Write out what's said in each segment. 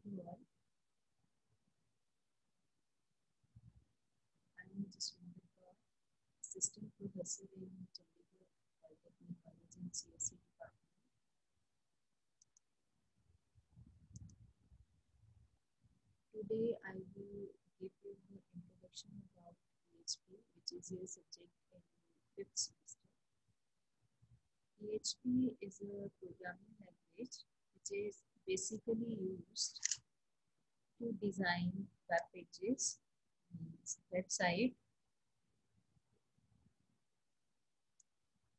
to all. I am Jaswindra, Assistant Professor in Chandigarh Polytechnic College in CSE Department. Today I will give you the introduction about PHP, which is a subject in 5th semester. PHP is a programming language which is basically used to design web pages, means website.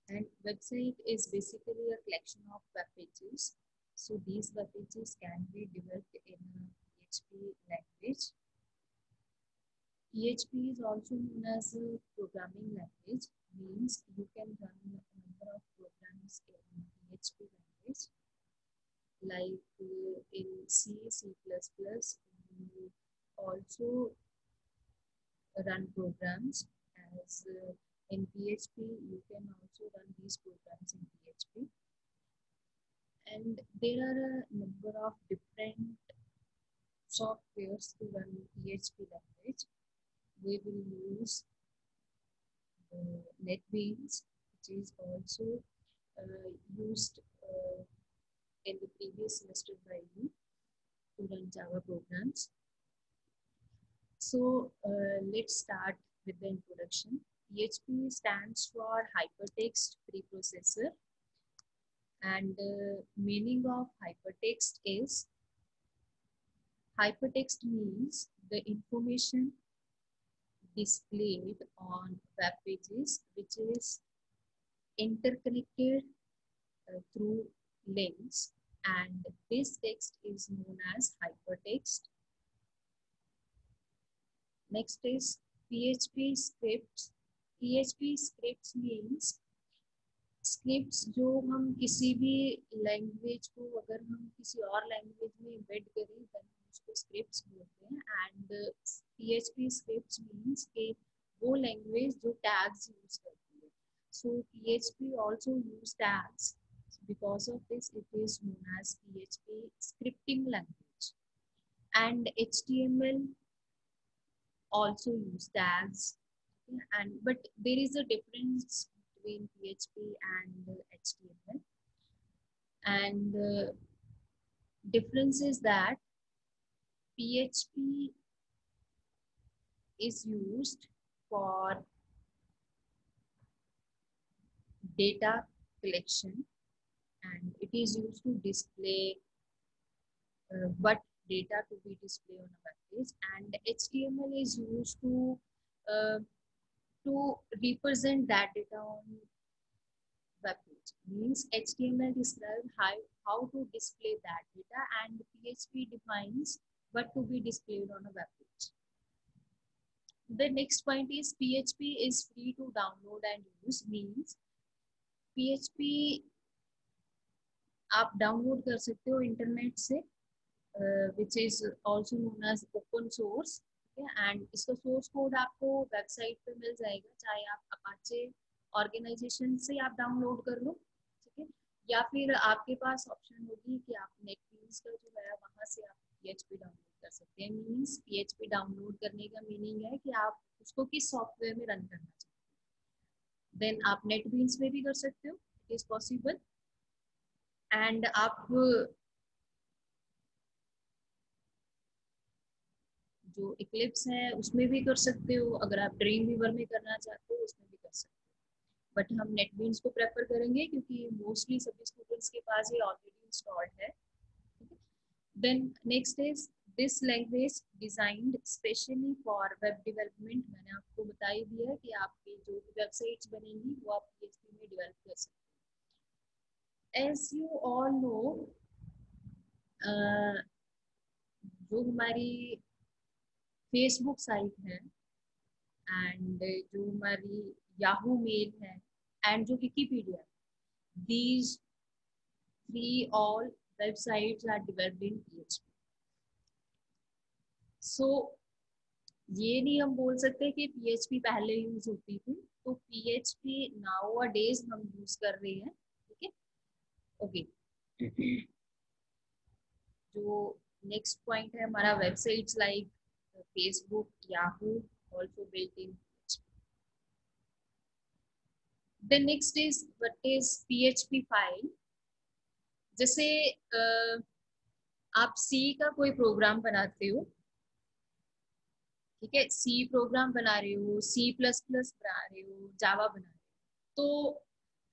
And website is basically a collection of web pages. So these web pages can be developed in a PHP language. PHP is also known as a programming language, means you can run a number of programs in PHP language. Like in C, C++, you also run programs as in PHP, you can also run these programs in PHP. And there are a number of different softwares to run PHP language. We will use NetBeans, which is also used in the previous semester by me to run Java programs. So let's start with the introduction. PHP stands for Hypertext Preprocessor, and the meaning of hypertext is hypertext means the information displayed on web pages which is interconnected through links, and this text is known as hypertext. Next is PHP scripts. PHP scripts means scripts जो हम किसी भी language को अगर हम किसी और language में एम्बेड करें देन हम उसको स्क्रिप्ट्स बोलते हैं. एंड PHP स्क्रिप्ट्स मींस कि वो लैंग्वेज जो टैग्स यूज करती है. सो PHP also use tags, because of this it is known as PHP scripting language. And HTML also use tags, and but there is a difference between PHP and HTML, and difference is that PHP is used for data collection, and it is used to display what data to be displayed on a web page, and HTML is used to represent that data on web page. Means HTML describes how to display that data, and PHP defines what to be displayed on a web page. The next point is PHP is free to download and use. Means PHP आप download कर सकते हो internet से, which is also known as open source. And इसका source code आपको website पे मिल जाएगा, चाहे आप अपाचे ऑर्गेनाइजेशन से आप डाउनलोड कर लो, ठीक है, या फिर आपके पास ऑप्शन होगी कि आप नेटबीन्स का जो है वहां से आप PHP डाउनलोड कर सकते हैं. मींस PHP डाउनलोड करने का मीनिंग है कि आप उसको किस सॉफ्टवेयर में रन करना चाहते हैं. देन आप नेटबीन्स में भी कर सकते हो, इट इज पॉसिबल. एंड आप जो इक्लिप्स है उसमें भी कर सकते हो, अगर आप ड्रीमवीवर में करना चाहते हो उसमें भी कर सकते हो, बट हम नेटबीन्स को प्रेफर करेंगे क्योंकि मोस्टली सभी स्टूडेंट्स के पास ये ऑलरेडी इंस्टॉल्ड है. Then next is this language designed specially for web development. मैंने आपको बता ही दिया है कि आपकी जो वेबसाइट्स बनेंगी वो आप PHP में डेवलप कर सकते हैं. एज यू ऑल नो, जो हमारी फेसबुक साइट है एंड जो हमारी याहू मेल है एंड जो Wikipedia, these three all websites are developed in PHP. So ये नहीं हम बोल सकते कि PHP पहले यूज होती थी, तो PHP नाउअडेज हम यूज कर रहे हैं, ठीक है. ओके, जो नेक्स्ट पॉइंट है हमारा websites like Facebook, Yahoo also built in PHP. The next is what is PHP file. जैसे आप सी का कोई प्रोग्राम बनाते हो, ठीक है, सी प्रोग्राम बना रहे हो, सी प्लस प्लस बना रहे हो, जावा बना रहे हो, तो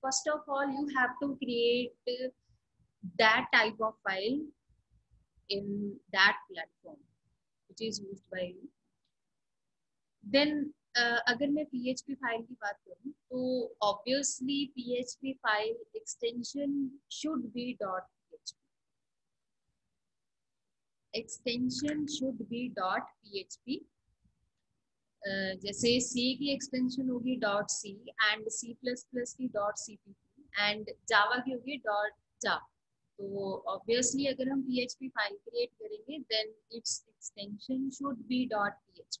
first of all you have to create that type of file in that platform which is used by you. Then अगर मैं PHP फाइल की बात करूँ तो obviously PHP file extension should be .php. Extension should be .php. जैसे C की extension होगी .c and C++ की .cpp एंड जावा की होगी .java. तो ऑब्वियसली अगर हम PHP फाइल क्रिएट करेंगे then its extension should be .php.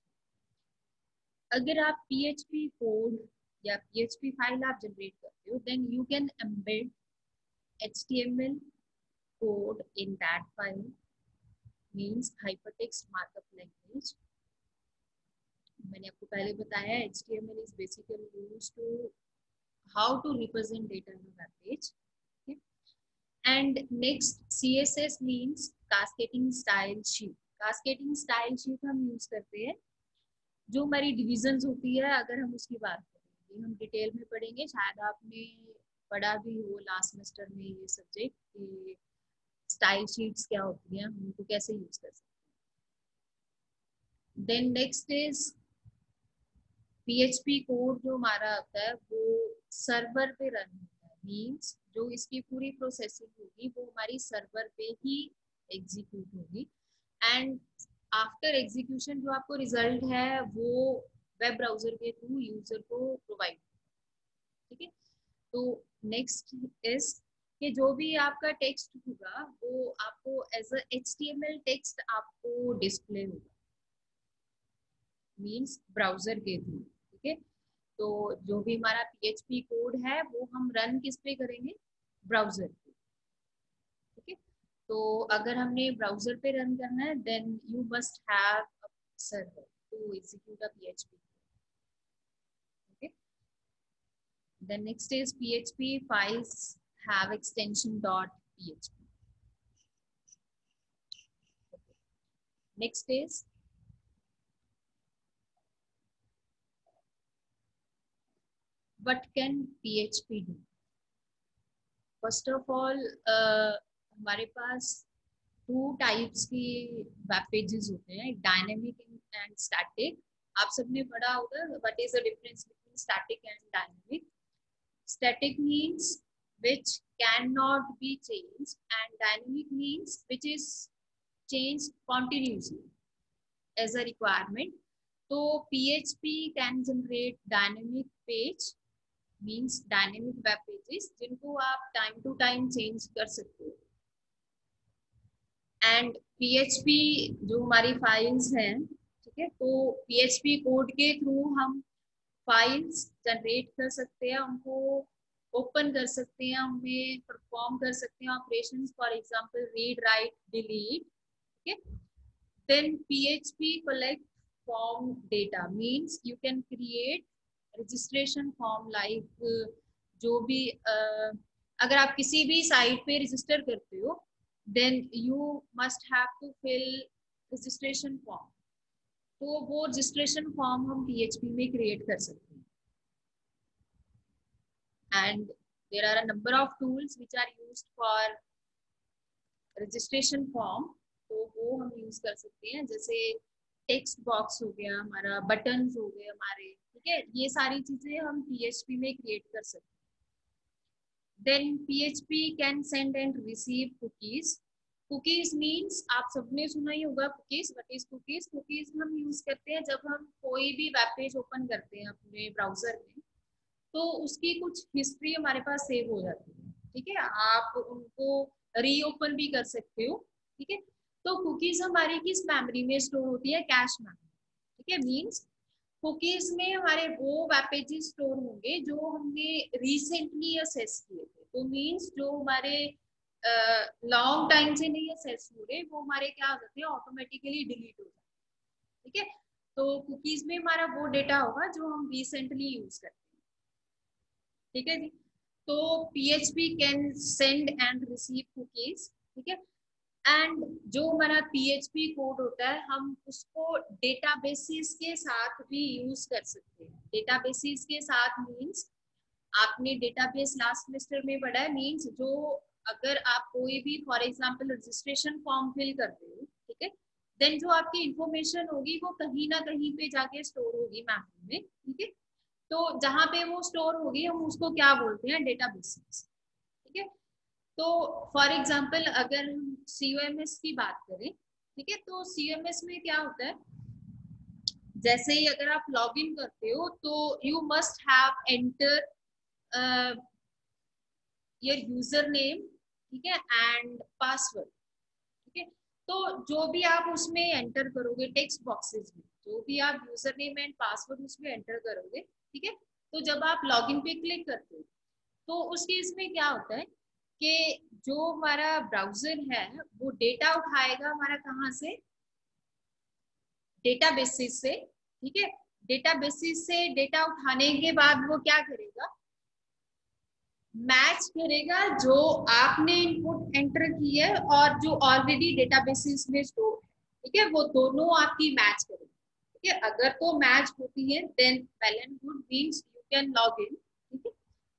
अगर आप PHP कोड या PHP फाइल आप जनरेट करते हो then you can embed HTML code in that file, means hypertext markup language. मैंने आपको पहले बताया HTML is basically used to how to represent data in a web page. Okay? And next CSS means cascading style sheet. Cascading style sheet हम use करते हैं जो हमारी divisions होती है. अगर हम उसकी बात करें हम डिटेल में पढ़ेंगे, शायद आपने पढ़ा भी हो लास्ट सेमेस्टर में ये सब्जेक्ट कि स्टाइल शीट्स क्या होती हैं, हम उनको कैसे यूज कर सकते हैं. Then next is PHP code जो हमारा होता है वो सर्वर पे रन होता है, मीन्स जो इसकी पूरी प्रोसेसिंग होगी वो हमारी सर्वर पे ही एग्जीक्यूट होगी एंड आफ्टर एग्जीक्यूशन जो आपको रिजल्ट है वो वेब ब्राउजर के थ्रू यूजर को प्रोवाइड, ठीक है. तो नेक्स्ट इज कि जो भी आपका टेक्स्ट होगा वो आपको एज अ HTML टेक्स्ट आपको डिस्प्ले होगा, मीन्स ब्राउजर के थ्रू, ठीक है. तो जो भी हमारा PHP कोड है वो हम रन किस पे करेंगे, ब्राउजर पे, ठीक है. तो अगर हमने ब्राउजर पे रन करना है then you must have a server to execute a PHP. Okay. Then next is PHP files have extension .php. Okay. Next is what can PHP do? First of all हमारे पास two types की web pages होते हैं, dynamic and static. आप सबने पढ़ा होगा what is the difference between static and dynamic. Static means which cannot be changed and dynamic means which is changed continuously as a requirement. So PHP can generate dynamic page, means dynamic web pages जिनको आप time to time change कर सकते हो. And PHP जो हमारी files हैं, ठीक है, तो PHP कोड के थ्रू हम फाइल्स जनरेट कर सकते हैं, उनको ओपन कर सकते हैं, उनमें परफॉर्म कर सकते हैं operations, for example read write delete, ठीक है. Then PHP collect form data, means you can create registration form like जो भी अगर आप किसी भी साइट पे रजिस्टर करते हो then you must have to fill registration form. तो वो registration form हम PHP में create कर सकते हैं. And there are a number of tools which are used for registration form. तो वो हम यूज कर सकते हैं, जैसे टेक्स्ट बॉक्स हो गया हमारा, बटन्स हो गए हमारे, ठीक है, ये सारी चीजें हम PHP में क्रिएट कर सकते हैं. Then PHP can send and receive cookies. Cookies means आप सबने सुना ही होगा cookies. What is cookies? Cookies हम यूज करते हैं जब हम कोई भी वेब पेज ओपन करते हैं अपने ब्राउजर में, तो उसकी कुछ हिस्ट्री हमारे पास सेव हो जाती है, ठीक है. आप उनको रीओपन भी कर सकते हो, ठीक है. तो कुकीज हमारी किस मेमोरी में स्टोर होती है, कैश मेमोरी, ठीक है. मीन्स कुकीज में हमारे वो वेब पेजेस स्टोर होंगे जो हमने रिसेंटली एक्सेस किए थे. तो मीन्स जो हमारे लॉन्ग टाइम से नहीं असेस हो रहे, वो हमारे क्या हो जाते हैं, ऑटोमेटिकली डिलीट हो जाते हैं। ठीक है, तो कुकीज में हमारा वो डेटा होगा जो हम रिसेंटली यूज करते हैं। ठीक है जी, तो PHP can send and receive cookies. ठीक है, एंड जो हमारा PHP कोड होता है हम उसको डेटाबेसेस के साथ भी यूज कर सकते हैं। डेटाबेसेस के साथ मींस आपने डेटाबेस लास्ट सेमेस्टर में पढ़ा है, मींस जो अगर आप कोई भी for example registration form fill करते हो, ठीक है, देन जो आपकी इंफॉर्मेशन होगी वो कहीं ना कहीं पे जाके स्टोर होगी मेमोरी में। ठीक है, तो जहां पे वो स्टोर होगी हम उसको क्या बोलते हैं, डेटाबेसेस। ठीक है, तो फॉर एग्जांपल अगर हम COMS की बात करें, ठीक है, तो COMS में क्या होता है, जैसे ही अगर आप लॉग इन करते हो तो you must have enter your user name, ठीक है, एंड पासवर्ड। ठीक है, तो जो भी आप उसमें एंटर करोगे टेक्स्ट बॉक्सेस में, जो भी आप यूजर नेम एंड पासवर्ड उसमें एंटर करोगे, ठीक है, तो जब आप लॉगिन पे क्लिक करते हो तो उस केस में क्या होता है कि जो हमारा ब्राउजर है वो डेटा उठाएगा हमारा कहाँ से, डेटाबेसिस से। ठीक है, डेटाबेसिस से डेटा उठाने के बाद वो क्या करेगा, मैच करेगा जो आपने इनपुट एंटर की है और जो ऑलरेडी डेटाबेसिस में स्टोर है। ठीक है, वो दोनों आपकी मैच करेंगे। ठीक है, अगर तो मैच होती है then well and good, means you can log in. ठीक है,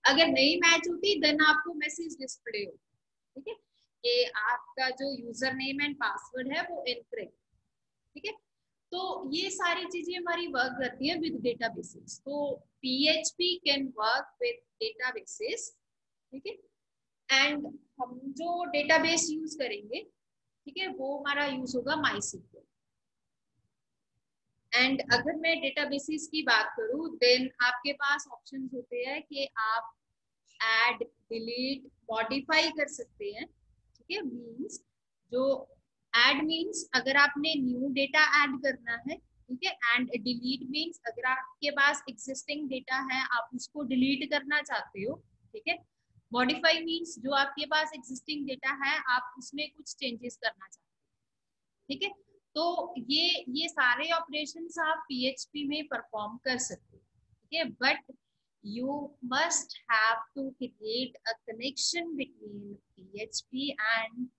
अगर नहीं मैच होती देन आपको मैसेज डिस्प्ले हो, ठीक है, कि आपका जो यूजर नेम एंड पासवर्ड है वो इनकरेक्ट। ठीक है, तो ये सारी चीजें हमारी वर्क करती है विद डेटाबेसेस। तो PHP can work with databases. ठीक है, एंड हम जो डेटाबेस यूज करेंगे, ठीक है, वो हमारा यूज होगा MySQL। एंड अगर मैं डेटाबेसेस की बात करूं देन आपके पास ऑप्शंस होते हैं कि आप ऐड, डिलीट, मॉडिफाई कर सकते हैं। ठीक है, मींस जो ऐड मींस अगर आपने न्यू डेटा ऐड करना है, ठीक है, एंड डिलीट मींस अगर आपके पास एग्जिस्टिंग डेटा है आप उसको डिलीट करना चाहते हो। ठीक है, मॉडिफाई मींस जो आपके पास एग्जिस्टिंग डेटा है आप उसमें कुछ चेंजेस करना चाहते हो। ठीक है, तो ये सारे ऑपरेशंस आप PHP में परफॉर्म कर सकते हो। ठीक है, but you must have to create a connection between PHP and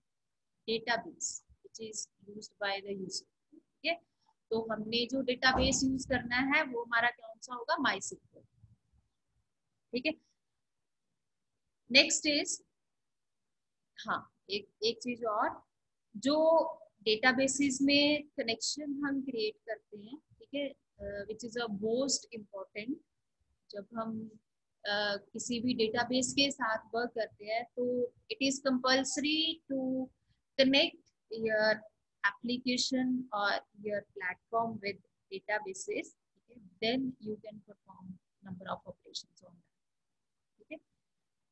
database which is used by the user। ठीक है, तो हमने जो डेटाबेस यूज करना है वो हमारा कौन सा होगा, MySQL। ठीक है, नेक्स्ट इज, हाँ, एक चीज और, जो डेटाबेसेस में कनेक्शन हम क्रिएट करते हैं, ठीक है, which is a most important. जब हम किसी भी डेटाबेस के साथ वर्क करते हैं तो it is compulsory to connect your application और your platform with databases। Then you can perform number of operations on that. ठीक है,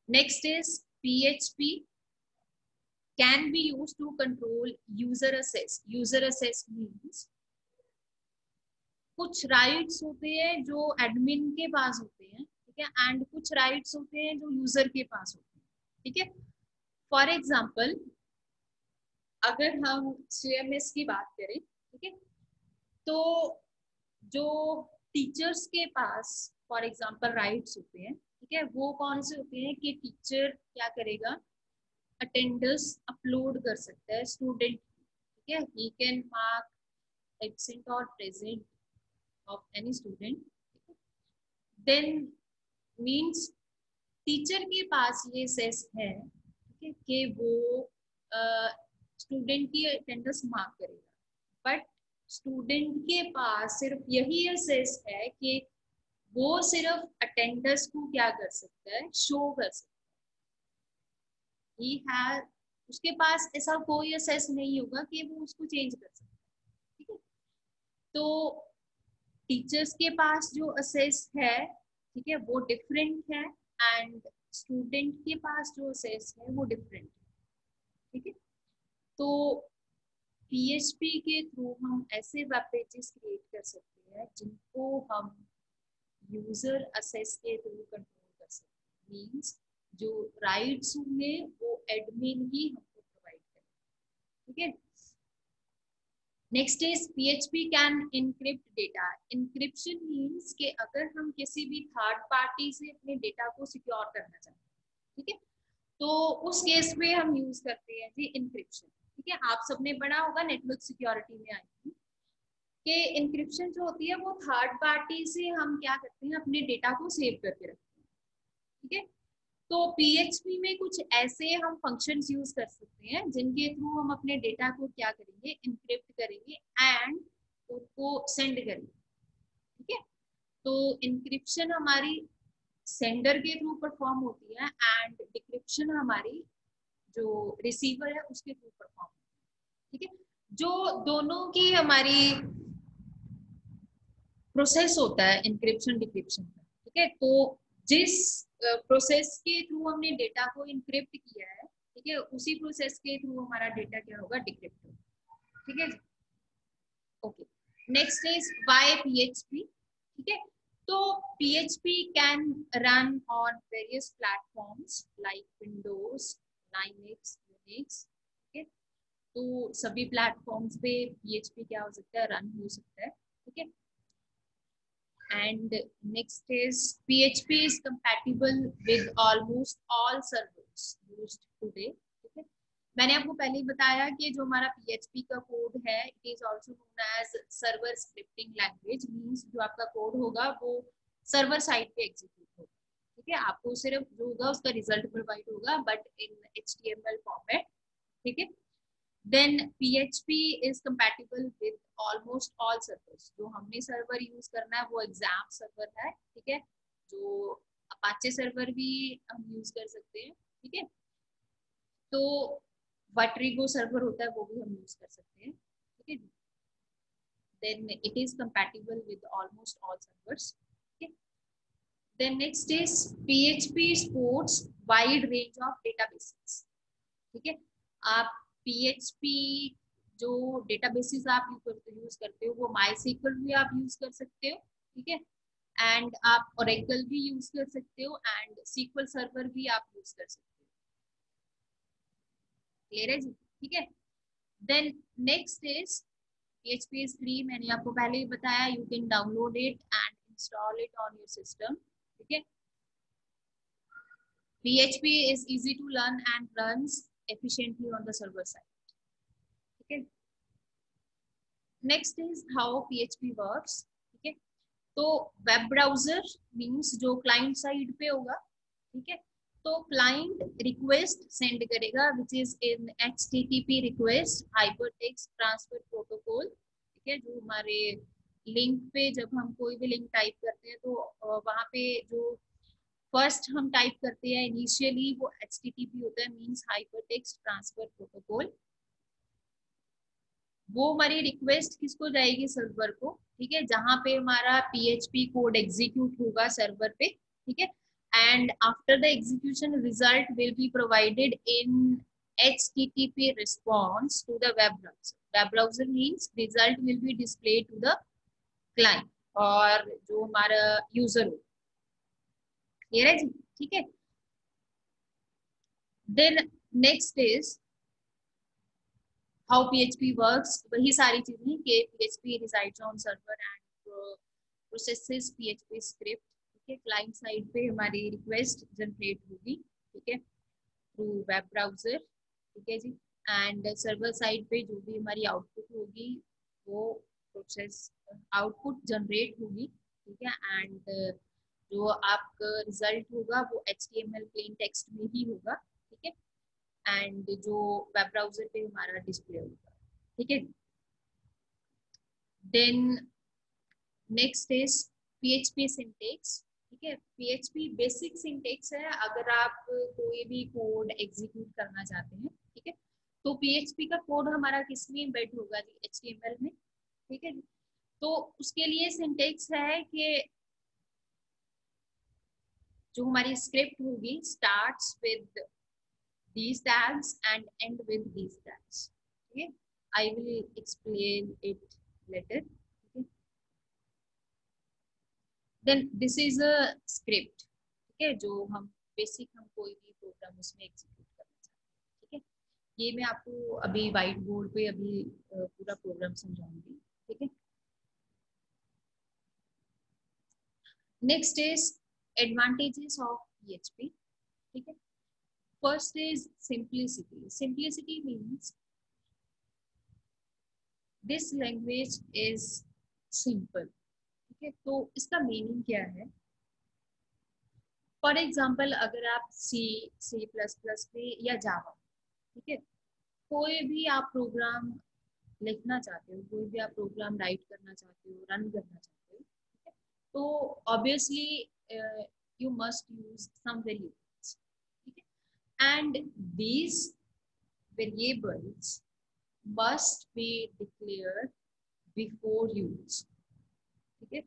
next is PHP can be used to control user access। user access means कुछ rights होते हैं जो admin के पास होते हैं, ठीक है, एंड कुछ राइट्स होते हैं जो यूजर के पास होते हैं। ठीक है, फॉर एग्जांपल अगर हम CMS की बात करें, ठीक है, तो जो टीचर्स के पास फॉर एग्जांपल राइट्स होते हैं, ठीक है, वो कौन से होते हैं कि टीचर क्या करेगा, अटेंडेंस अपलोड कर सकता है स्टूडेंट। ठीक है, ही कैन मार्क एब्सेंट और present of any student. Then means teacher के पास ये सेस है, ठीक है, कि वो स्टूडेंट की अटेंडेंस मार्क करेगा, बट स्टूडेंट के पास सिर्फ यही सेस है कि वो सिर्फ अटेंडेंस को क्या कर सकता है, शो कर सकता है। ही हैज, उसके पास ऐसा कोई असेस नहीं होगा कि वो उसको चेंज कर सकता है। ठीक है, तो टीचर्स के पास जो असेस है, ठीक है, वो डिफरेंट है, एंड स्टूडेंट के पास जो असेस है वो डिफरेंट है। ठीक है, तो PHP के थ्रू हम ऐसे वेब पेजेस क्रिएट कर सकते हैं जिनको हम यूजर असेस के थ्रू कंट्रोल कर सकते हैं। मींस जो राइट्स होंगे वो एडमिन ही हमको प्रोवाइड करेगा, ठीक है। Next is PHP can encrypt data. Encryption means कि अगर हम किसी भी थर्ड पार्टी से अपने डेटा को सिक्योर करना चाहते हैं, ठीक है, तो उस केस में हम यूज करते हैं जी इनक्रिप्शन, ठीक है। आप सबने पढ़ा होगा नेटवर्क सिक्योरिटी में आई कि इनक्रिप्शन जो होती है वो थर्ड पार्टी से हम क्या करते हैं, अपने डेटा को सेव करके रखते हैं, ठीक है। तो PHP में कुछ ऐसे हम फंक्शंस यूज कर सकते हैं जिनके थ्रू हम अपने डेटा को क्या करेंगे, इनक्रिप्ट करेंगे एंड उसको सेंड करेंगे, ठीक है। तो इनक्रिप्शन हमारी सेंडर के थ्रू परफॉर्म होती है एंड डिक्रिप्शन हमारी जो रिसीवर है उसके थ्रू परफॉर्म होती है, ठीक है। जो दोनों की हमारी प्रोसेस होता है इनक्रिप्शन डिक्रिप्शन का, ठीक है। तो जिस प्रोसेस के थ्रू हमने डेटा को इनक्रिप्ट किया है, ठीक है, उसी प्रोसेस के थ्रू हमारा डेटा क्या होगा, डिक्रिप्ट होगा, ठीक है। Okay, next is why PHP, ठीक है। तो PHP can run on various platforms like Windows, Linux, Unix, ठीक है। तो सभी प्लेटफॉर्म्स पे PHP क्या हो सकता है, रन हो सकता है, ठीक है। And next is PHP is compatible with almost all servers used today, ठीक है। मैंने आपको पहले ही बताया कि जो हमारा PHP का कोड है it is also known as server scripting language, means जो आपका कोड होगा वो सर्वर साइड पे एग्जीक्यूट होगा, ठीक है। आपको सिर्फ जो होगा उसका रिजल्ट प्रोवाइड होगा बट इन HTML फॉर्मेट, ठीक है। then PHP is compatible with almost all servers। जो हमने सर्वर यूज करना है वो एग्जाम सर्वर है, ठीक है। जो अपाचे सर्वर भी हम यूज कर सकते हैं, ठीक है। तो वट्रिगो सर्वर होता है वो भी हम यूज कर सकते हैं, ठीक है। then it is compatible with almost all servers, okay। then next is PHP supports wide range of databases, ठीक है। आप PHP जो डेटाबेसेस आप यूज करते हो वो MySQL भी आप यूज कर सकते हो, ठीक है। एंड आप Oracle भी यूज कर सकते हो एंड SQL सर्वर भी आप यूज कर सकते हो, क्लियर है जी, ठीक है। Then next is PHP is free, मैंने आपको पहले ही बताया, you can download it and install it on your system, ठीक है। PHP is easy to learn and runs efficiently on the server side, ठीक है। Next is how PHP works, ठीक है। तो वेब ब्राउजर मींस जो क्लाइंट साइड पे होगा, ठीक है। तो क्लाइंट रिक्वेस्ट सेंड करेगा which is in HTTP request hypertext transfer protocol, ठीक है। जो हमारे लिंक पे जब हम कोई भी लिंक टाइप करते हैं तो वहां पे जो फर्स्ट हम टाइप करते हैं इनिशियली वो HTTP होता है, मींस हाइपरटेक्स्ट ट्रांसफर प्रोटोकॉल। वो हमारी रिक्वेस्ट किसको जाएगी, सर्वर को, ठीक है, जहां पे हमारा PHP कोड एग्जीक्यूट होगा सर्वर पे, ठीक है। And after the execution result will be provided in HTTP response to the web browser। web browser means result will be displayed to the client और जो हमारा यूजर हो, क्लियर है जी, ठीक है। Then next is how PHP works, वही सारी चीजें कि PHP resides on server and processes PHP script, ठीक है। क्लाइंट साइड पे हमारी रिक्वेस्ट जनरेट होगी, ठीक है, थ्रू वेब ब्राउजर, ठीक है जी। एंड सर्वर साइड पे जो भी हमारी आउटपुट होगी वो प्रोसेस आउटपुट जनरेट होगी, ठीक है। एंड जो आपका रिजल्ट होगा वो HTML प्लेन टेक्स्ट में ही होगा, ठीक है। एंड जो वेब ब्राउजर पे हमारा डिस्प्ले होगा, ठीक है। Then next is PHP syntax, ठीक है। PHP बेसिक सिंटेक्स है अगर आप कोई भी कोड एग्जीक्यूट करना चाहते हैं, ठीक है। तो PHP का कोड हमारा किस में एम्बेड होगा जी, HTML में, ठीक है। तो उसके लिए सिंटेक्स है कि जो हमारी स्क्रिप्ट होगी starts with these tags and end with these tags, okay। I will explain it later, okay। then this is a script, ठीक है, जो हम बेसिक हम कोई भी प्रोग्राम उसमें एग्जीक्यूट करना चाहते ये मैं आपको अभी व्हाइट बोर्ड पे अभी पूरा प्रोग्राम समझाऊंगी, ठीक है। Next is advantages of PHP, ठीक है। First is simplicity. Simplicity means this language is simple, ठीक है। तो इसका मीनिंग क्या है? फॉर एग्जाम्पल अगर आप C++ पे या जावा, ठीक है, कोई भी आप प्रोग्राम लिखना चाहते हो, कोई भी आप प्रोग्राम राइट करना चाहते हो, रन करना चाहते हो, ठीक है, तो obviously you must use some variables, ठीक है, and these variables must be declared before use, ठीक है।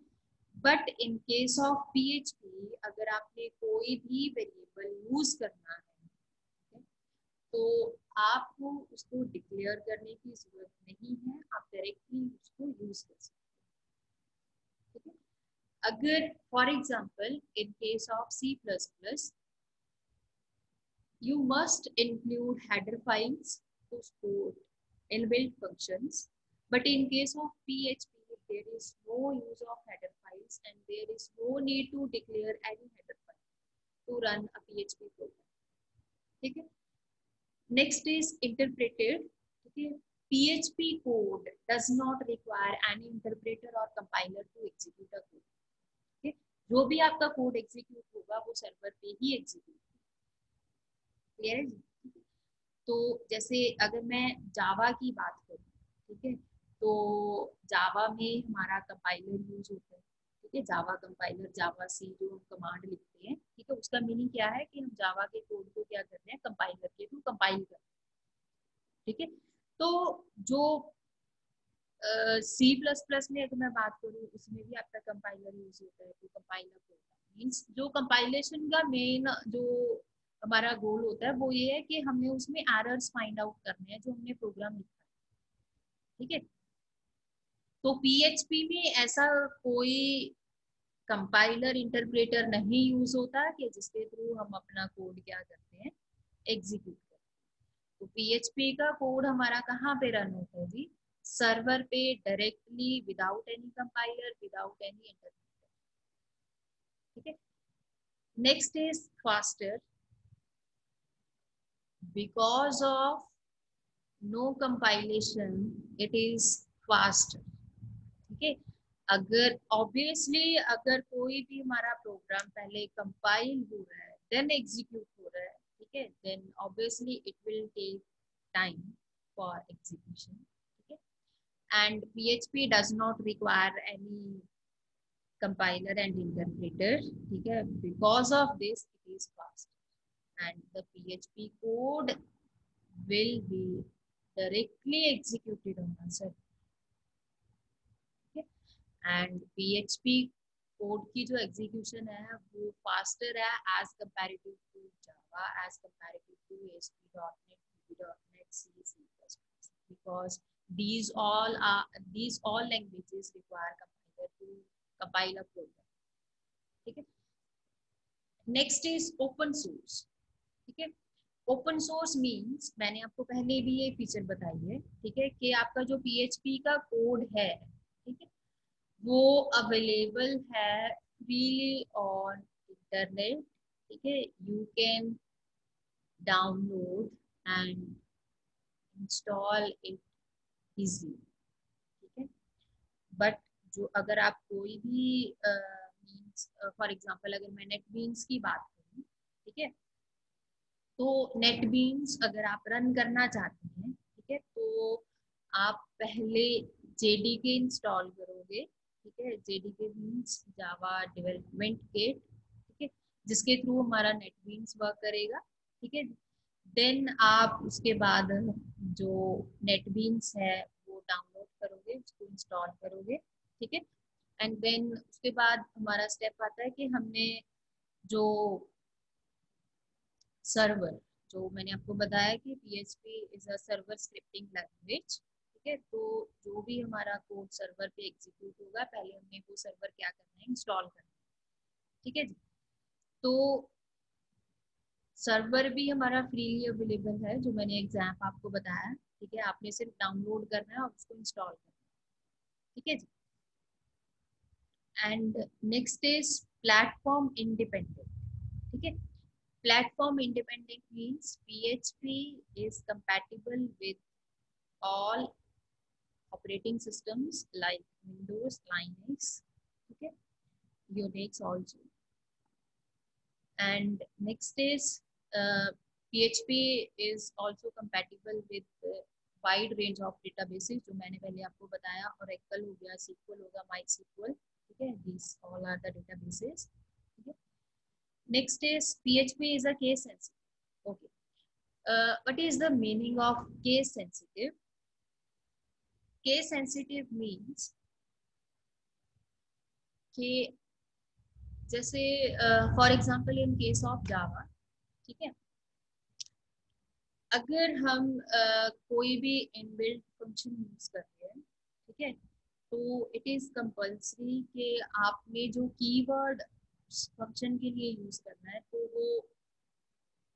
But in case of PHP अगर आपने कोई भी वेरिएबल यूज करना है तो आपको उसको डिक्लेयर करने की जरूरत नहीं है, आप डायरेक्टली उसको यूज कर सकते हैं, ठीक है। अगर for example in case of C++ you must include header files to support inbuilt functions, but in case of PHP there is no use of header files and there is no need to declare any header file to run a PHP program, ठीक है। Next is interpreted, okay. PHP code does not require any interpreter or compiler to execute a code, okay. जो भी आपका code execute होगा वो server पे ही execute, clear है जी। तो जैसे अगर मैं जावा की बात करूँ, ठीक है, तो जावा में हमारा कंपाइलर यूज होता है, ठीक है। जावा कंपाइलर, जावा सी जो हम कमांड लिखते हैं, ठीक है, उसका मीनिंग क्या है कि हम जावा के कोड को क्या कर रहे हैं, कंपाइलर के थ्रू कंपाइल कर रहे हैं, ठीक है। तो जो C++ में अगर मैं बात करूँ उसमें भी आपका कंपाइलर यूज होता है, तो कंपाइलर प्रोग्राम मीन्स जो कंपाइलेशन का मेन जो हमारा गोल होता है वो ये है कि हमने उसमें एरर्स फाइंड आउट करने हैं जो हमने प्रोग्राम लिखा है, ठीक है। तो PHP में ऐसा कोई कंपाइलर इंटरप्रेटर नहीं यूज होता कि जिसके थ्रू हम अपना कोड क्या करते हैं, एग्जीक्यूट करते हैं। तो PHP का कोड हमारा कहाँ पे रन होता है जी? सर्वर पे directly without any compiler, without any interpreter, ठीक है। Next is faster. Because of no compilation it is faster, ठीक है। अगर ऑब्वियसली अगर कोई भी हमारा प्रोग्राम पहले कंपाइल हो रहा है देन एग्जीक्यूट हो रहा है, ठीक है, then obviously it will take time for execution, ठीक है। And PHP does not require any compiler and interpreter, ठीक है। Because of this it is fast and the PHP code will be directly executed on a server, and PHP code की जो execution है वो faster है as comparative to Java, as comparative to ASP.NET, VB.NET, C++, because these all languages require compiler to compile a program, ठीक है। Next is open source, ठीक है। Open source means मैंने आपको पहले भी ये फीचर बताई है, ठीक है, कि आपका जो PHP का कोड है, ठीक है, वो अवेलेबल है फ्रीली ऑन इंटरनेट, ठीक है। You can download and install it easily, ठीक है। बट जो अगर आप कोई भी मीन्स फॉर एग्जांपल अगर मैं नेटबीन्स की बात करूँ, ठीक है, तो नेटबीन्स अगर आप रन करना चाहते हैं, ठीक है, तो आप पहले JDK इंस्टॉल करोगे, ठीक है। JDK means Java development kit, ठीक है, जिसके थ्रू हमारा नेटबीन्स वर्क करेगा, ठीक है। देन आप उसके बाद जो नेटबीन्स है वो डाउनलोड करोगे, उसको इंस्टॉल करोगे, ठीक है। एंड देन उसके बाद हमारा स्टेप आता है कि हमने जो सर्वर, जो मैंने आपको बताया कि PHP is a server scripting language, ठीक है। तो जो भी हमारा कोड सर्वर पे एग्जीक्यूट होगा पहले हमने वो सर्वर क्या करना है, इंस्टॉल करना है, ठीक है जी। तो सर्वर भी हमारा फ्रीली अवेलेबल है, जो मैंने एग्जाम आपको बताया, ठीक है। आपने सिर्फ डाउनलोड करना है और उसको इंस्टॉल करना है, ठीक है जी। And next is platform independent, ठीक है। Platform independent means PHP is compatible with all operating systems like Windows, Linux, okay, Unix also. And next is PHP is also compatible with wide range of databases, जो मैंने पहले आपको बताया, Oracle हो गया, SQL होगा, MySQL, ठीक है, these all are the databases, ठीक है। Next is PHP is a case sensitive, okay. What is the meaning of case sensitive? Case sensitive means कि जैसे for example in case of Java, ठीक है, अगर हम कोई भी इनबिल्ट फंक्शन यूज करते हैं, ठीक है, तो इट इज कंपल्सरी कि आपने जो कीवर्ड फंक्शन के लिए यूज करना है तो वो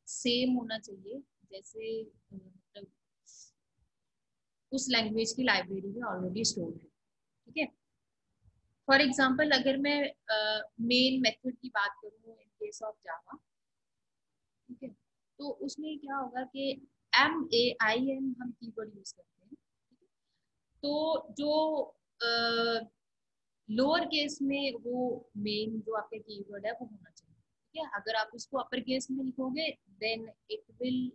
सेम होना चाहिए, जैसे मतलब उस लैंग्वेज की लाइब्रेरी में ऑलरेडी स्टोर है, ठीक है। फॉर एग्जाम्पल अगर मैं मेन मेथड की बात करूँ इन केस ऑफ जावा, ठीक है, तो उसमें क्या होगा कि MAIN हम कीवर्ड यूज करते हैं, तो जो लोअर केस में वो मेन जो आपका कीवर्ड है वो होना चाहिए, ठीक है। अगर आप उसको अपर केस में लिखोगे then it will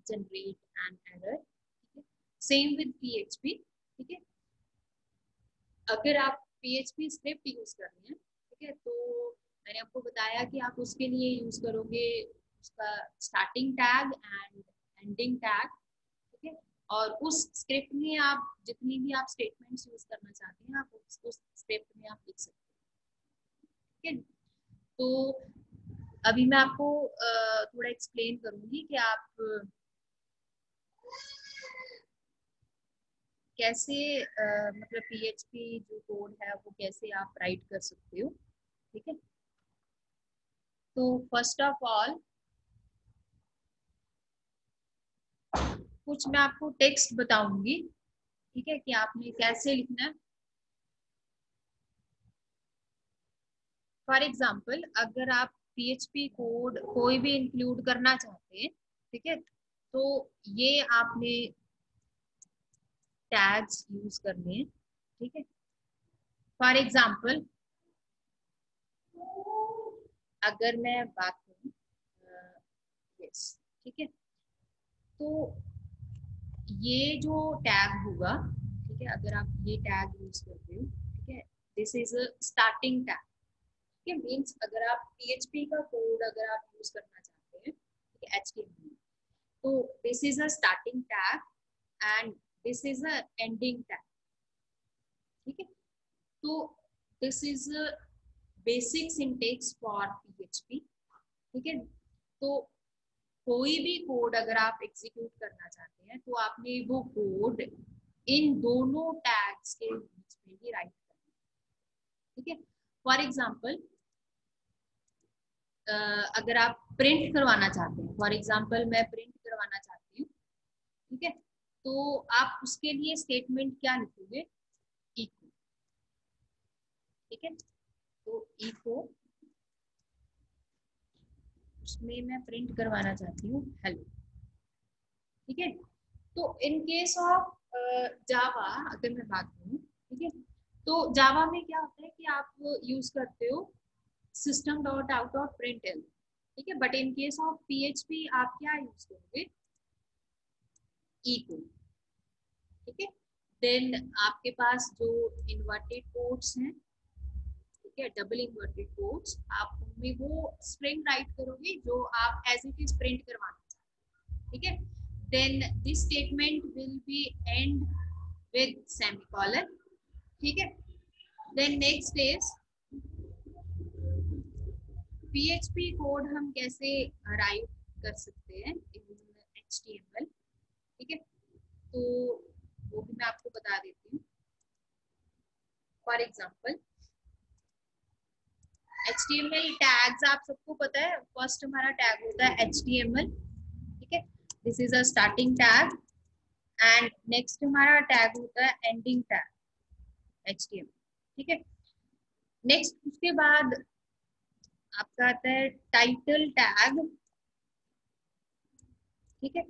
generate an error, ठीक है। सेम विद PHP, ठीक है। अगर आप PHP स्क्रिप्ट यूज कर रहे हैं, ठीक है, तो मैंने आपको बताया कि आप उसके लिए यूज करोगे उसका starting tag and ending tag, ठीक है। और उस स्क्रिप्ट में आप जितनी भी आप स्टेटमेंट्स यूज करना चाहते हैं आप उस स्क्रिप्ट में आप लिख सकते हैं, ठीक है। तो अभी मैं आपको थोड़ा एक्सप्लेन करूंगी कि आप कैसे मतलब PHP जो कोड है वो कैसे आप राइट कर सकते हो, ठीक है। तो फर्स्ट ऑफ ऑल कुछ मैं आपको टेक्स्ट बताऊंगी, ठीक है, कि आपने कैसे लिखना है। फॉर एग्जाम्पल अगर आप PHP कोड कोई भी इंक्लूड करना चाहते हैं, ठीक है, तो ये आपने टैग्स यूज करने हैं, ठीक है। फॉर एग्जाम्पल अगर मैं बात करूं यस, ठीक है, तो ये जो टैग होगा, ठीक है, अगर आप ये टैग यूज करते हो, ठीक है, this is a starting tag, ठीक है। मीन्स अगर आप PHP का कोड अगर आप यूज करना चाहते हैं, ठीक है, HTML, तो this is a starting tag and this is a ending tag, ठीक है। तो this is basic syntax for PHP, ठीक है। तो कोई भी कोड अगर आप एग्जीक्यूट करना चाहते हैं तो आपने वो कोड इन दोनों टैग्स के बीच में ही राइट करना है, ठीक है। फॉर एग्जाम्पल अगर आप प्रिंट करवाना चाहते हैं, फॉर एग्जाम्पल मैं प्रिंट करवाना चाहती हूँ, ठीक है, तो आप उसके लिए स्टेटमेंट क्या लिखोगे, इको, ठीक है। तो इको उसमें मैं प्रिंट करवाना चाहती हूँ हेलो, ठीक है। तो इन केस ऑफ जावा अगर मैं बात करूँ, ठीक है, तो जावा में क्या होता है कि आप यूज करते हो सिस्टम डॉट आउट डॉट प्रिंटल, ठीक है। But in case of PHP आप क्या यूज करोगे, इको, ठीक है। देन आपके पास जो इन्वर्टेड कोट्स हैं, ठीक है, डबल इन्वर्टेड कोट्स, आप उनमें वो स्ट्रिंग राइट करोगे जो आप एज इट इज प्रिंट करवाना चाहते हैं, ठीक है। Then this statement will be end with semicolon, ठीक है। Then next is PHP code हम कैसे राइट कर सकते हैं इन HTML, ठीक है, तो वो भी मैं आपको बता देती हूँ। फॉर एग्जाम्पल HTML टैग्स आप सबको आपको पता है फर्स्ट हमारा टैग होता है HTML, ठीक है, this is a starting tag, and next हमारा टैग होता है एंडिंग टैग HTML, ठीक है। नेक्स्ट उसके बाद आपका आता है टाइटल टैग, ठीक है।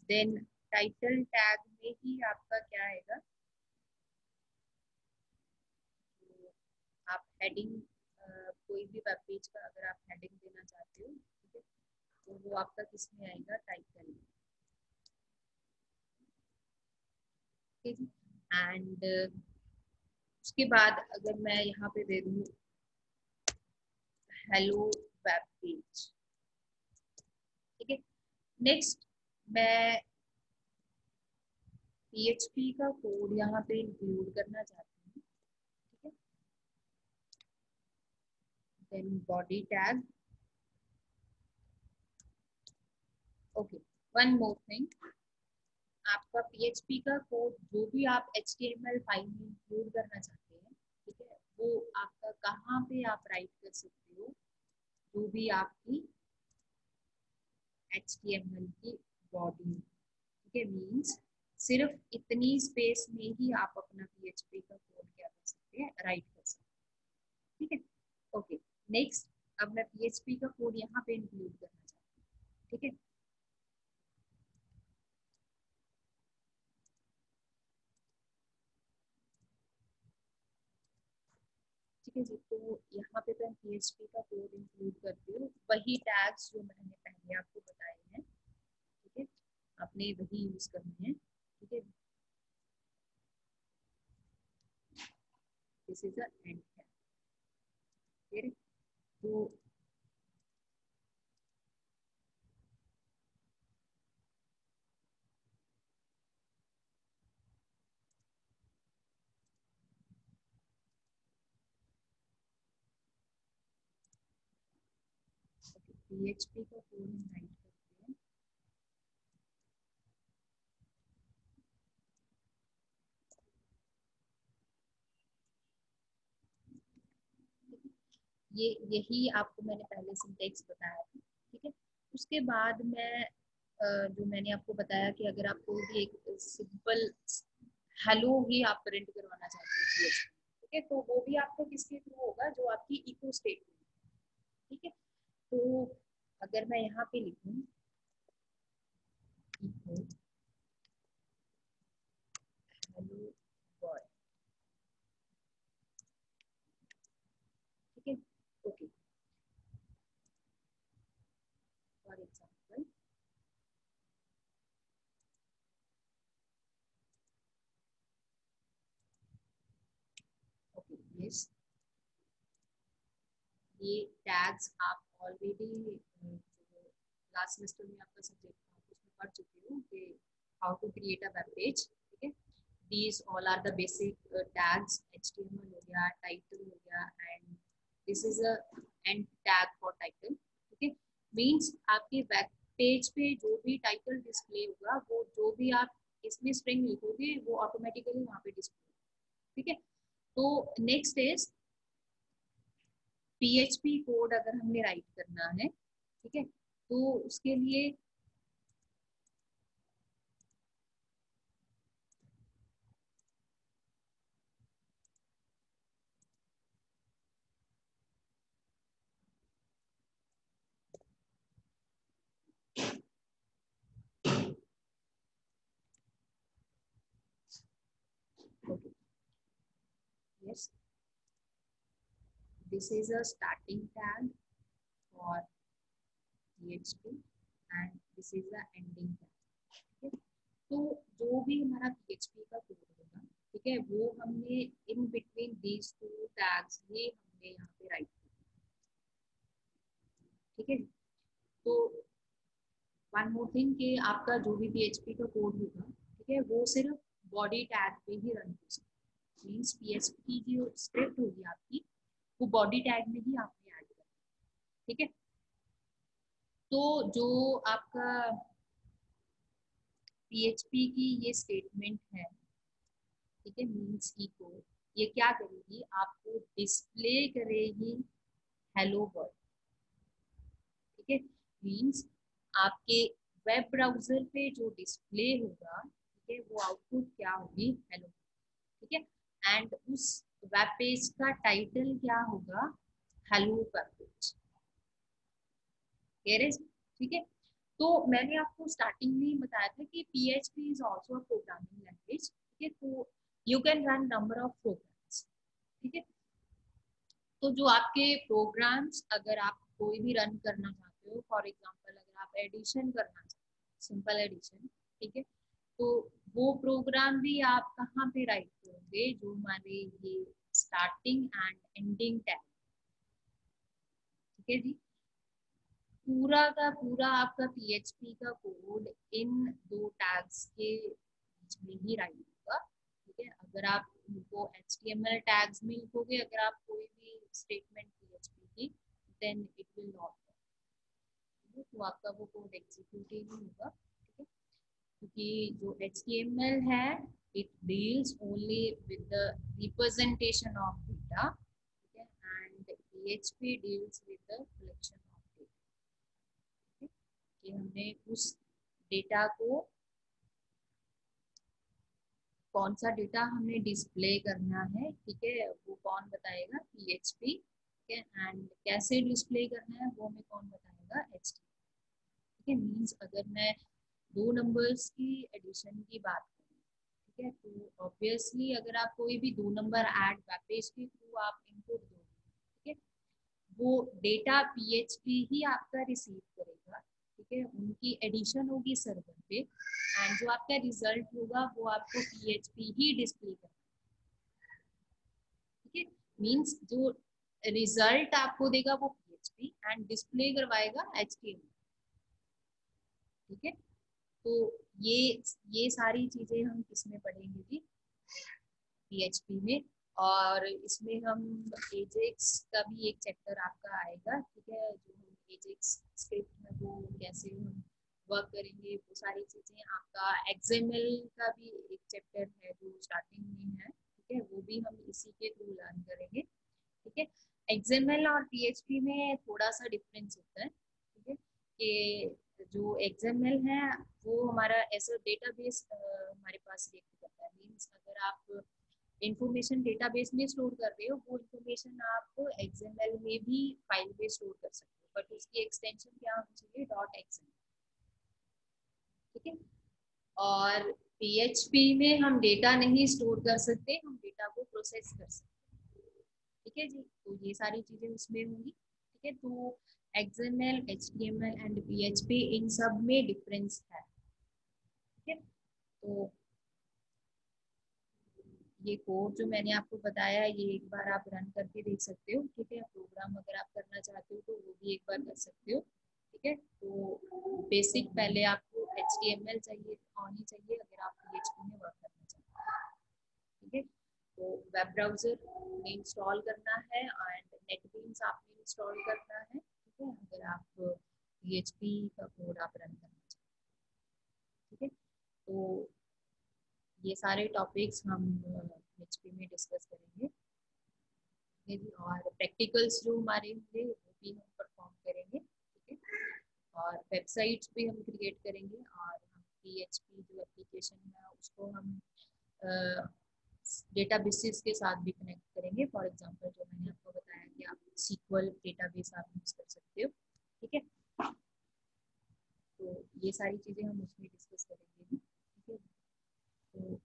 देन टाइटल टैग में ही आपका क्या आएगा, आप हेडिंग, कोई भी वेब पेज का अगर आप हेडिंग देना चाहते हो, ठीक है, तो वो आपका किस में आएगा, टाइटल में, ठीक है। एंड उसके बाद अगर मैं यहाँ पे दे दूँ हेलो वेब पेज, ठीक है। नेक्स्ट मैं PHP का कोड यहाँ पे इंक्लूड करना चाहती हूँ, ठीक है। Then body tag, okay. One more thing, आपका PHP का कोड जो भी आप HTML फाइल में इंक्लूड करना चाहते हैं, ठीक है, वो आपका कहाँ पे आप राइट कर सकते हो, जो भी आपकी HTML की बॉडी, ठीक है, मीन्स सिर्फ इतनी स्पेस में ही आप अपना PHP का कोड क्या कर सकते हैं, राइट कर सकते हैं, ठीक है। ओके, नेक्स्ट अब मैं PHP का कोड यहाँ पे इंक्लूड करना चाहती हूँ, ठीक है। ठीक है जी, तो यहाँ पे मैं PHP का कोड इंक्लूड करती हूँ, वही टैग्स जो मैंने पहले आपको बताए हैं, ठीक है, आपने वही यूज करने हैं, ठीक है। This is a end tag, तो PHP का कोड हम राइट करते हैं, ये यही आपको मैंने पहले सिंटेक्स बताया था, ठीक है। उसके बाद मैं जो मैंने आपको बताया कि अगर आपको भी एक सिंपल हेलो ही आप प्रिंट करवाना चाहते हो PHP, ठीक है, तो वो भी आपको किसके थ्रू होगा, जो आपकी इको स्टेटमेंट, ठीक है। तो अगर मैं यहाँ पे लिखूँ इको हेलो वर्ल्ड, ठीक है, okay, for example okay, yes, ये टैग्स आप ऑलरेडी लास्ट सेमेस्टर में आपका सब्जेक्ट था उसमें पढ़ चुके हो कि how to create a web page, ठीक है। These all are the basic tags, HTML हो गया, टाइटल हो गया, and this is a end tag for title, ठीक है। मीन्स आपके वेब पेज पे जो भी टाइटल डिस्प्ले होगा, वो जो भी आप इसमें स्ट्रिंग लिखोगे वो ऑटोमेटिकली वहाँ पे डिस्प्ले, ठीक है। तो नेक्स्ट इज PHP कोड अगर हमने राइट करना है, ठीक है, तो उसके लिए yes, this is a starting tag for PHP and this is the ending tag, ठीक है। तो जो भी हमारा PHP का कोड होगा, ठीक है, वो हमने in between these two tags ये हमने यहाँ पे राइट किया, ठीक है। तो वन मोर थिंग कि आपका जो भी PHP का कोड होगा, ठीक है, वो सिर्फ बॉडी टैग पे ही रन हो सकता है, मीन्स PHP की जो स्क्रिप्ट होगी आपकी वो बॉडी टैग में ही आपने ऐड करना, ठीक है। तो जो आपका PHP की ये स्टेटमेंट है, ठीक है, मीन्स इको, ये क्या करेगी, आपको डिस्प्ले करेगी हेलो वर्ल्ड, ठीक है, मीन्स आपके वेब ब्राउजर पे जो डिस्प्ले होगा, ठीक है, वो आउटपुट क्या होगी, हेलो, ठीक है, एंड उस वेब पेज का टाइटल क्या होगा, हेलो वेब पेज, ठीक है। तो मैंने आपको स्टार्टिंग में बताया था कि PHP is also a programming language, ठीक है, तो you can run number of programs, ठीक है। तो जो आपके प्रोग्राम्स अगर आप कोई भी रन करना चाहते हो, फॉर एग्जांपल अगर आप एडिशन करना चाहते हो, सिंपल एडिशन, ठीक है, तो वो प्रोग्राम भी आप कहाँ पे राइट करोगे, जो हमारे ये स्टार्टिंग एंड एंडिंग टैग, ठीक है जी, पूरा का पूरा आपका PHP का कोड इन दो टैग्स के बीच में ही राइट होगा, ठीक है। अगर आप उनको HTML टैग्स में लिखोगे, अगर आप कोई भी स्टेटमेंट PHP की, देन इट विल नॉट, तो आपका वो कोड एग्जीक्यूट ही नहीं होगा, ठीक है, क्योंकि जो HTML है it deals only with the representation of data, ठीक है, and PHP deals with the collection of data, कि हमने उस डेटा को, कौन सा डेटा हमने डिस्प्ले करना है, ठीक है, वो कौन बताएगा, PHP, ठीक है, एंड कैसे डिस्प्ले करना है वो हमें कौन बताएगा, HTML, ठीक है। मीन्स अगर मैं दो नंबर्स की एडिशन की बात करूँ, ठीक है, तो ऑब्वियसली अगर आप कोई भी दो नंबर ऐड वेब पेज के थ्रू आप इनपुट दोगे, ठीक है, वो डेटा PHP ही आपका रिसीव करेगा, ठीक है, उनकी एडिशन होगी सर्वर पे, एंड जो आपका रिजल्ट होगा वो आपको PHP ही डिस्प्ले करेगा, ठीक है। मीन्स जो रिजल्ट आपको देगा वो PHP एंड डिस्प्ले करवाएगा HTML, ठीक है। तो ये सारी चीजें हम किसमें पढ़ेंगे जी, PHP में, और इसमें हम एजेक्स का भी एक चैप्टर आपका आएगा, ठीक है, जो हम एजेक्स स्क्रिप्ट में वो कैसे हम वर्क करेंगे, वो सारी चीजें, आपका XML का भी एक चैप्टर है जो स्टार्टिंग में है, ठीक है, वो भी हम इसी के थ्रू लर्न करेंगे, ठीक है। XML और PHP में थोड़ा सा डिफरेंस होता है, ठीक है, कि जो XML है वो हमारा ऐसा डेटाबेस हमारे पास रेफर करता है, मीन्स अगर आप इंफॉर्मेशन डेटाबेस में स्टोर कर रहे हो, वो इंफॉर्मेशन आप XML में भी फाइल में स्टोर कर सकते हो, बट उसकी एक्सटेंशन क्या होनी चाहिए, .xml, ठीक है। और PHP में हम डेटा नहीं स्टोर कर सकते, हम डेटा को प्रोसेस कर सकते हैं, ठीक है जी, तो ये सारी चीजें उसमें होंगी, ठीक है। तो XML, HTML एंड PHP इन सब में डिफरेंस है, ठीक है। तो ये कोड जो मैंने आपको बताया, ये एक बार आप रन करके देख सकते हो, ठीक है, प्रोग्राम अगर आप करना चाहते हो तो वो भी एक बार कर सकते हो, ठीक है। तो बेसिक पहले आपको HTML चाहिए, आनी चाहिए अगर आप PHP में वर्क करना चाहते हो, ठीक है। तो वेब ब्राउजर में इंस्टॉल करना है एंड नेटबीन्स आपने इंस्टॉल करना है, ठीक है, अगर आप PHP का कोड आप रन करना चाहते हो, ठीक है। तो ये सारे टॉपिक्स हम PHP में डिस्कस करेंगे, और प्रैक्टिकल्स जो हमारे होंगे वो भी हम परफॉर्म करेंगे, ठीक है, और वेबसाइट्स भी हम क्रिएट करेंगे, और हम PHP जो एप्लीकेशन है उसको हम डेटाबेसेस के साथ भी कनेक्ट करेंगे, फॉर एग्जांपल जो मैंने आपको बताया कि आप SQL डेटाबेस आप यूज कर सकते हो, ठीक है। तो ये सारी चीजें हम उसमें डिस्कस करेंगे, ठीक है। तो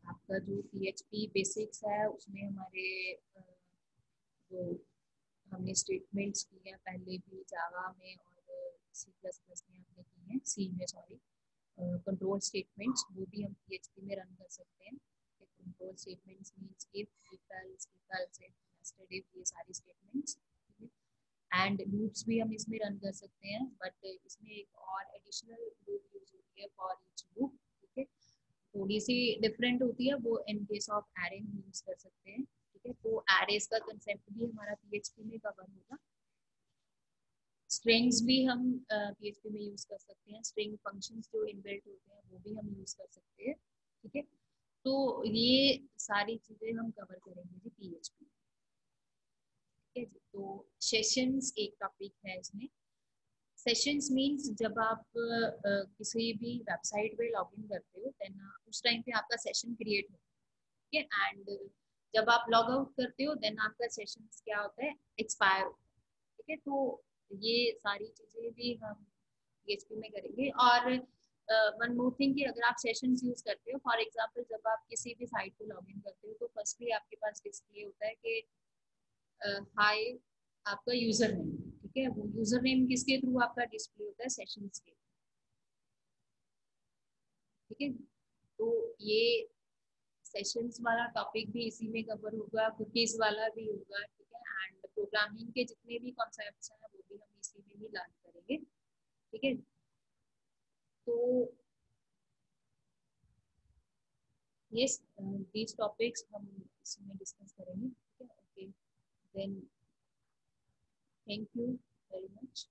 आपका जो PHP बेसिक्स है उसमें हमारे जो हमने स्टेटमेंट्स की हैं पहले भी जावा में, और C++ में हमने की हैं, सी में सॉरी, कंट्रोल स्टेटमेंट्स, वो भी हम PHP में रन कर सकते हैं, control statements means if else, nested if, ये सारी स्टेटमेंट्स, एंड लूप्स भी हम इसमें रन कर सकते हैं, बट इसमें एक और एडिशनल लूप यूज होती है, फॉर ईच लूप, ठीक है, थोड़ी सी डिफरेंट होती है, वो इन केस ऑफ एरे हम यूज कर सकते हैं, ठीक है। तो एरेस का कंसेप्ट भी हमारा PHP में कवर होगा, स्ट्रिंग्स भी हम PHP में यूज कर सकते हैं, स्ट्रिंग फंक्शंस जो इनबिल्ट होते हैं वो भी हम यूज कर सकते हैं, ठीक है। तो ये सारी चीजें हम कवर करेंगे जी PHP, ठीक है जी। तो सेशंस एक टॉपिक है इसमें। सेशंस मींस जब आप किसी भी वेबसाइट पे लॉगिन करते हो देन उस टाइम पे आपका सेशन क्रिएट होता है, ठीक है। एंड जब आप लॉग आउट करते हो देन आपका सेशन क्या होता है, एक्सपायर होता है, ठीक है। तो ये सारी चीजें भी हम पीएचपी में करेंगे। और वन मोर थिंग कि अगर आप सेशंस यूज करते हो, फॉर एग्जांपल जब आप किसी भी साइट पे लॉगिन करते हो तो फर्स्टली आपके पास डिस्प्ले होता है कि हाय आपका यूजर नेम, ठीक है। वो यूजर नेम किसके थ्रू आपका डिस्प्ले होता है, सेशंस के, ठीक है। तो ये सेशंस वाला टॉपिक भी इसी में कवर होगा, कुकीज वाला भी होगा, ठीक है। एंड प्रोग्रामिंग के जितने भी कॉन्सेप्ट्स हैं वो भी हम इसी में ही लर्न करेंगे, ठीक है। तो ये दीज टॉपिक्स हम इसमें डिस्कस करेंगे, ठीक है। Okay, then thank you very much.